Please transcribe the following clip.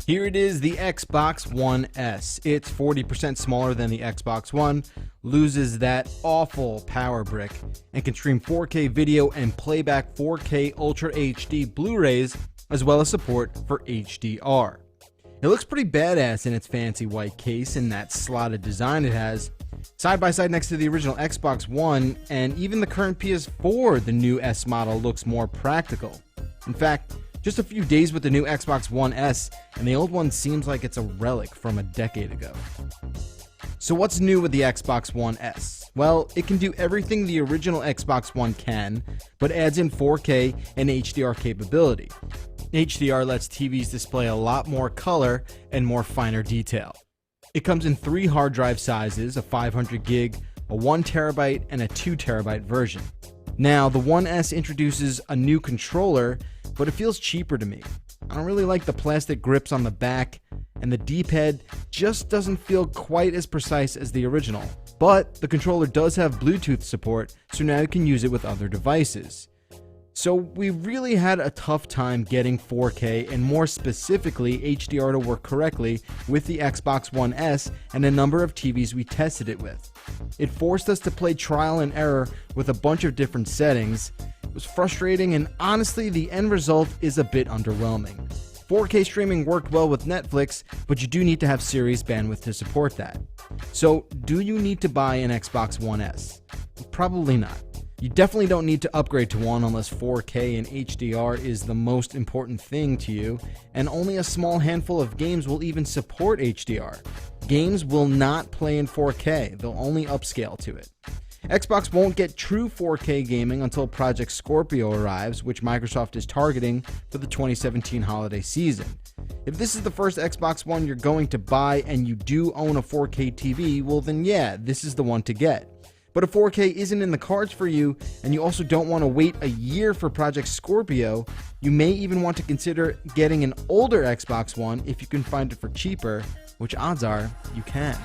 Here it is, the Xbox One S. It's 40% smaller than the Xbox One, loses that awful power brick, and can stream 4K video and playback 4K Ultra HD Blu-rays, as well as support for HDR. It looks pretty badass in its fancy white case and that slotted design it has. Side by side next to the original Xbox One and even the current PS4, the new S model looks more practical. In fact, just a few days with the new Xbox One S, and the old one seems like it's a relic from a decade ago. So what's new with the Xbox One S? Well, it can do everything the original Xbox One can, but adds in 4K and HDR capability. HDR lets TVs display a lot more color and more finer detail. It comes in 3 hard drive sizes, a 500 gig, a 1 terabyte, and a 2 terabyte version. Now, the One S introduces a new controller, but it feels cheaper to me. I don't really like the plastic grips on the back, and the D-pad just doesn't feel quite as precise as the original. But the controller does have Bluetooth support, so now you can use it with other devices. So we really had a tough time getting 4K and more specifically HDR to work correctly with the Xbox One S and a number of TVs we tested it with. It forced us to play trial and error with a bunch of different settings. It was frustrating, and honestly the end result is a bit underwhelming. 4K streaming worked well with Netflix, but you do need to have series bandwidth to support that. So do you need to buy an Xbox One S? Probably not. You definitely don't need to upgrade to one unless 4K and HDR is the most important thing to you, and only a small handful of games will even support HDR. Games will not play in 4K, they'll only upscale to it. Xbox won't get true 4K gaming until Project Scorpio arrives, which Microsoft is targeting for the 2017 holiday season. If this is the first Xbox One you're going to buy and you do own a 4K TV, well then yeah, this is the one to get. But if 4K isn't in the cards for you, and you also don't want to wait a year for Project Scorpio, you may even want to consider getting an older Xbox One if you can find it for cheaper, which odds are you can.